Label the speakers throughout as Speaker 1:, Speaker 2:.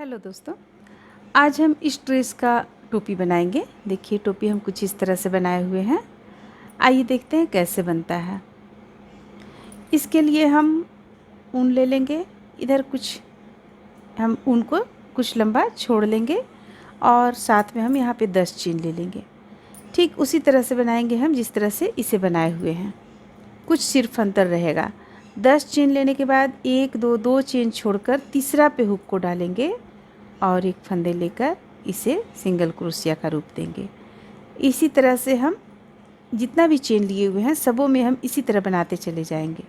Speaker 1: Hello दोस्तों, आज हम इस ड्रेस का टोपी बनाएंगे। देखिए टोपी हम कुछ इस तरह से बनाए हुए हैं। आइए देखते हैं कैसे बनता है। इसके लिए हम ऊन ले लेंगे। इधर कुछ हम ऊन को कुछ लंबा छोड़ लेंगे और साथ में हम यहाँ पे 10 चेन ले लेंगे। ठीक उसी तरह से बनाएंगे हम जिस तरह से इसे बनाए हुए हैं। कुछ सिर्फ अंतर रहेगा। 10 चेन लेने के बाद एक दो चेन छोड़कर तीसरा पे हुक को डालेंगे और एक फंदे लेकर इसे सिंगल क्रोशिया का रूप देंगे। इसी तरह से हम जितना भी चेन लिए हुए हैं सबों में हम इसी तरह बनाते चले जाएंगे।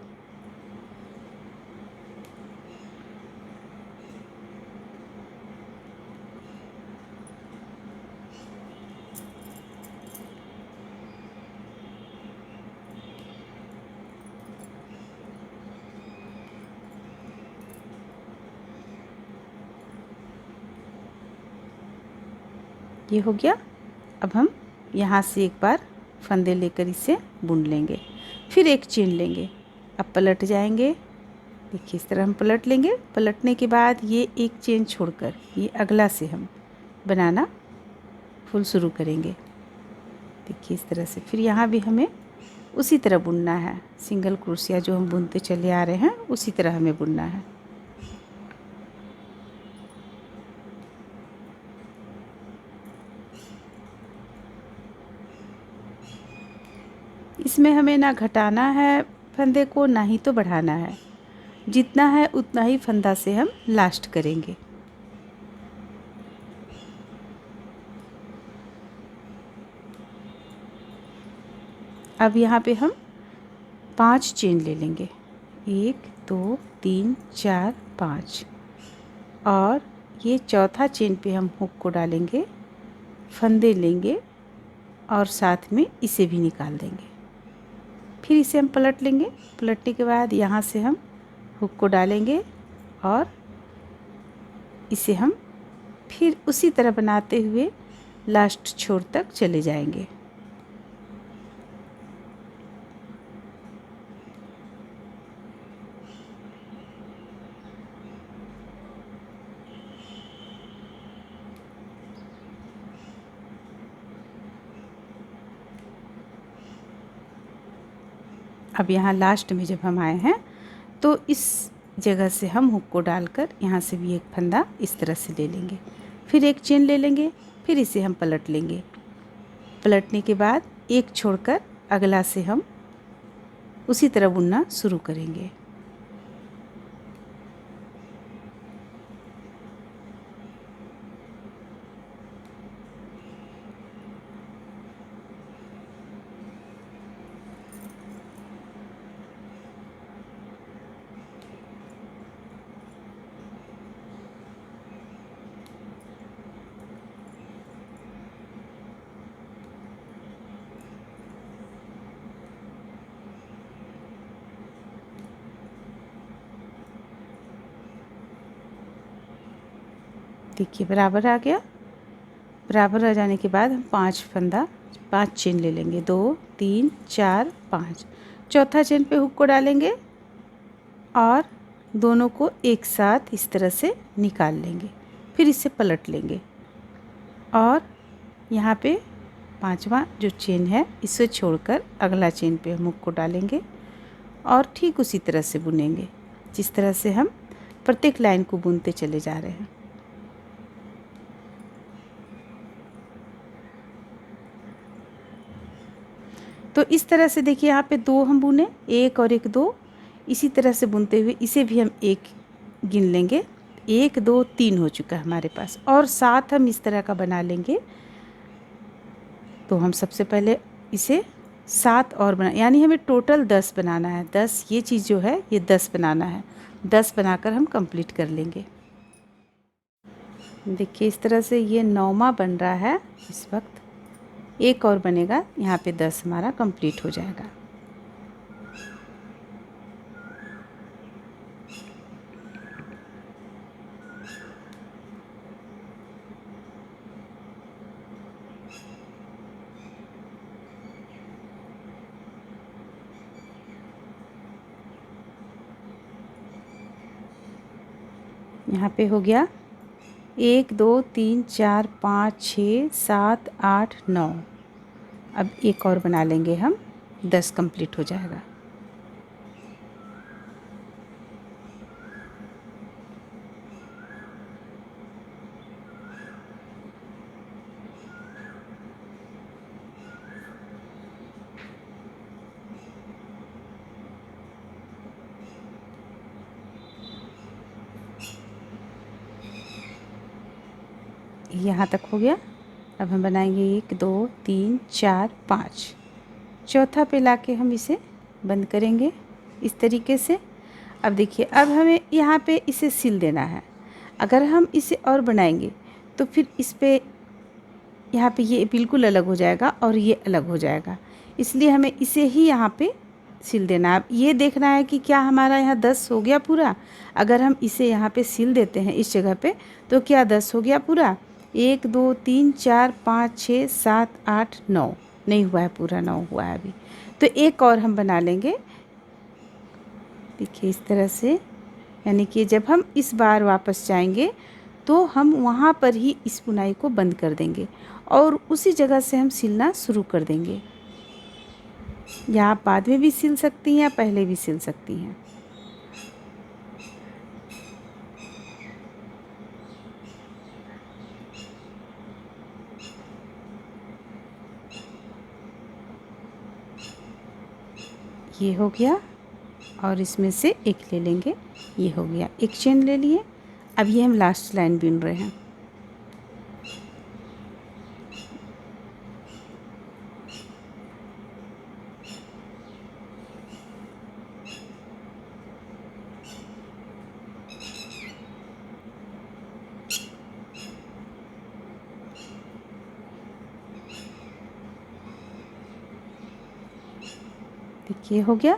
Speaker 1: ये हो गया। अब हम यहाँ से एक बार फंदे लेकर इसे बुन लेंगे, फिर एक चेन लेंगे। अब पलट जाएंगे। देखिए इस तरह हम पलट लेंगे। पलटने के बाद ये एक चेन छोड़कर ये अगला से हम बनाना फुल शुरू करेंगे। देखिए इस तरह से फिर यहाँ भी हमें उसी तरह बुनना है। सिंगल क्रोशिया जो हम बुनते चले आ रहे हैं उसी तरह हमें बुनना है। इसमें हमें ना घटाना है फंदे को, ना ही तो बढ़ाना है। जितना है उतना ही फंदा से हम लास्ट करेंगे। अब यहाँ पे हम 5 चेन ले लेंगे। 1 2 3 4 5 और ये चौथा चेन पे हम हुक को डालेंगे, फंदे लेंगे और साथ में इसे भी निकाल देंगे। फिर इसे हम पलट लेंगे। पलटने के बाद यहाँ से हम हुक को डालेंगे और इसे हम फिर उसी तरह बनाते हुए लास्ट छोर तक चले जाएंगे। अब यहाँ लास्ट में जब हम आए हैं तो इस जगह से हम हुक को डालकर यहाँ से भी एक फंदा इस तरह से ले लेंगे, फिर एक चेन ले लेंगे, फिर इसे हम पलट लेंगे। पलटने के बाद एक छोड़कर अगला से हम उसी तरह बुनना शुरू करेंगे। देखिए बराबर आ गया। बराबर आ जाने के बाद हम 5 चेन ले लेंगे। 2 3 4 5 चौथा चेन पे हुक को डालेंगे और दोनों को एक साथ इस तरह से निकाल लेंगे। फिर इसे पलट लेंगे और यहाँ पे 5वां जो चेन है इसे छोड़कर अगला चेन पे हम हुक को डालेंगे और ठीक उसी तरह से बुनेंगे जिस तरह से हम प्रत्येक लाइन को बुनते चले जा रहे हैं। तो इस तरह से देखिए यहाँ पे 2 हम बुने, 1 और 1 2, इसी तरह से बुनते हुए इसे भी हम 1 गिन लेंगे। 1 2 3 हो चुका है हमारे पास और 7 हम इस तरह का बना लेंगे। तो हम सबसे पहले इसे 7 और बना, यानी हमें टोटल 10 बनाना है। 10 ये चीज़ जो है ये 10 बनाना है। 10 बनाकर हम कंप्लीट कर लेंगे। देखिए इस तरह से ये 9वां बन रहा है इस वक्त। एक और बनेगा, यहाँ पे 10 हमारा कंप्लीट हो जाएगा। यहाँ पे हो गया 1 2 3 4 5 6 7 8 9। अब एक और बना लेंगे हम, 10 कंप्लीट हो जाएगा। यहाँ तक हो गया। अब हम बनाएंगे 1 2 3 4 5। चौथा पे लाके हम इसे बंद करेंगे इस तरीके से। अब देखिए, अब हमें यहाँ पे इसे सिल देना है। अगर हम इसे और बनाएंगे तो फिर इस पे यहाँ पे ये बिल्कुल अलग हो जाएगा और ये अलग हो जाएगा, इसलिए हमें इसे ही यहाँ पे सिल देना। अब ये देखना है कि क्या हमारा यहाँ 10 हो गया पूरा। अगर हम इसे यहाँ पे सिल देते हैं इस जगह पे, तो क्या 10 हो गया पूरा। 1 2 3 4 5 6 7 8 9 नहीं हुआ है पूरा, 9 हुआ है अभी। तो एक और हम बना लेंगे, देखिए इस तरह से। यानी कि जब हम इस बार वापस जाएंगे तो हम वहाँ पर ही इस बुनाई को बंद कर देंगे और उसी जगह से हम सिलना शुरू कर देंगे। या आप बाद में भी सिल सकती हैं या पहले भी सिल सकती हैं। ये हो गया और इसमें से एक ले लेंगे, ये हो गया। एक चेन ले लिए। अब ये हम लास्ट लाइन बुन रहे हैं। देखिए हो गया।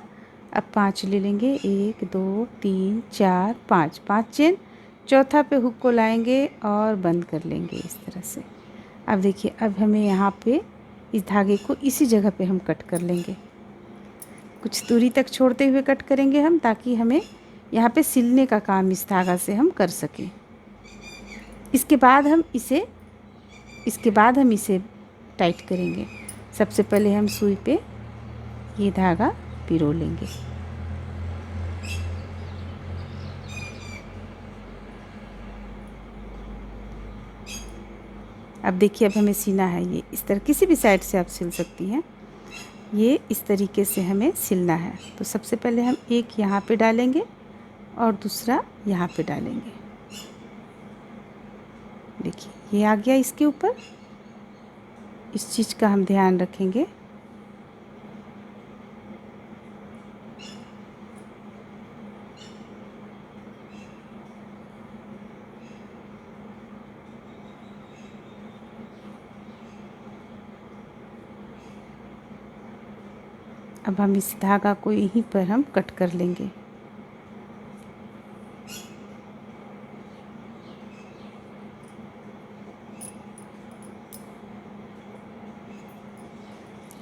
Speaker 1: अब 5 ले लेंगे, 1 2 3 4 5, 5 चेन। चौथा पे हुक को लाएंगे और बंद कर लेंगे इस तरह से। अब देखिए, अब हमें यहाँ पे इस धागे को इसी जगह पे हम कट कर लेंगे। कुछ दूरी तक छोड़ते हुए कट करेंगे हम, ताकि हमें यहाँ पे सिलने का काम इस धागा से हम कर सकें। इसके बाद हम इसे टाइट करेंगे। सबसे पहले हम सुई पे ये धागा पिरो लेंगे। अब देखिए, अब हमें सीना है ये इस तरह, किसी भी साइड से आप सिल सकती हैं। ये इस तरीके से हमें सिलना है। तो सबसे पहले हम एक यहाँ पे डालेंगे और दूसरा यहाँ पे डालेंगे। देखिए ये आ गया इसके ऊपर। इस चीज़ का हम ध्यान रखेंगे। अब हम इस धागा को यहीं पर हम कट कर लेंगे।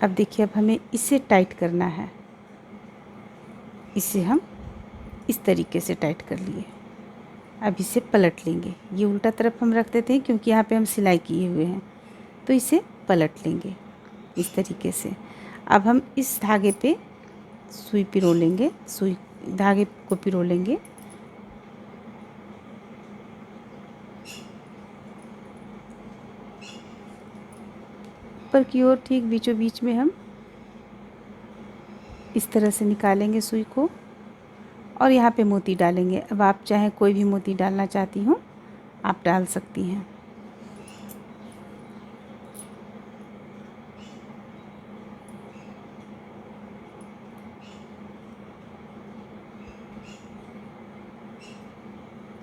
Speaker 1: अब देखिए, अब हमें इसे टाइट करना है। इसे हम इस तरीके से टाइट कर लिए। अब इसे पलट लेंगे। ये उल्टा तरफ हम रख देते हैं क्योंकि यहाँ पे हम सिलाई किए हुए हैं, तो इसे पलट लेंगे इस तरीके से। अब हम इस धागे पे सुई पिरो लेंगे, सुई धागे को पिरो लेंगे। ऊपर की ओर ठीक बीचों बीच में हम इस तरह से निकालेंगे सुई को और यहाँ पे मोती डालेंगे। अब आप चाहे कोई भी मोती डालना चाहती हो आप डाल सकती हैं।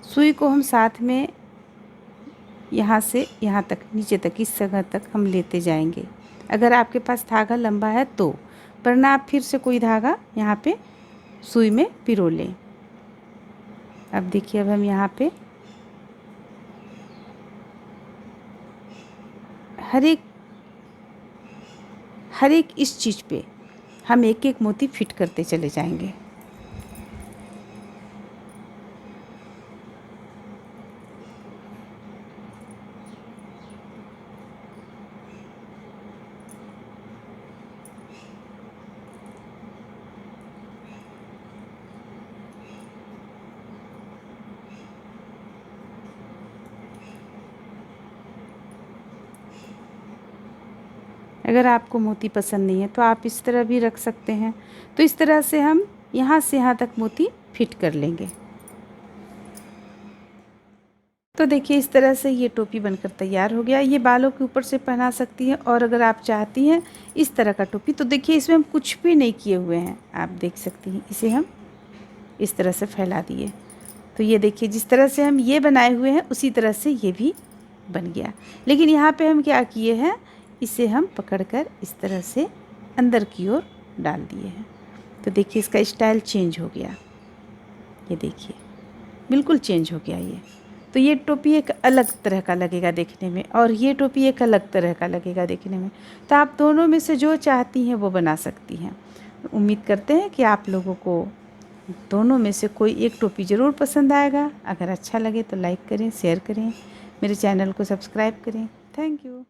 Speaker 1: सुई को हम साथ में यहाँ से यहाँ तक, नीचे तक, इस जगह तक हम लेते जाएंगे। अगर आपके पास धागा लंबा है तो, वरना आप फिर से कोई धागा यहाँ पे सुई में पिरो लें। अब देखिए, अब हम यहाँ पे हर एक इस चीज़ पे हम एक एक मोती फिट करते चले जाएंगे। अगर आपको मोती पसंद नहीं है तो आप इस तरह भी रख सकते हैं। तो इस तरह से हम यहाँ से यहाँ तक मोती फिट कर लेंगे। तो देखिए इस तरह से ये टोपी बनकर तैयार हो गया। ये बालों के ऊपर से पहना सकती हैं, और अगर आप चाहती हैं इस तरह का टोपी, तो देखिए इसमें हम कुछ भी नहीं किए हुए हैं, आप देख सकती हैं। इसे हम इस तरह से फैला दिए, तो ये देखिए जिस तरह से हम ये बनाए हुए हैं उसी तरह से ये भी बन गया। लेकिन यहाँ पे हम क्या किए हैं, इसे हम पकड़कर इस तरह से अंदर की ओर डाल दिए हैं। तो देखिए इसका स्टाइल चेंज हो गया, ये देखिए बिल्कुल चेंज हो गया ये। तो ये टोपी एक अलग तरह का लगेगा देखने में, और ये टोपी एक अलग तरह का लगेगा देखने में। तो आप दोनों में से जो चाहती हैं वो बना सकती हैं। उम्मीद करते हैं कि आप लोगों को दोनों में से कोई एक टोपी ज़रूर पसंद आएगा। अगर अच्छा लगे तो लाइक करें, शेयर करें, मेरे चैनल को सब्सक्राइब करें। Thank you.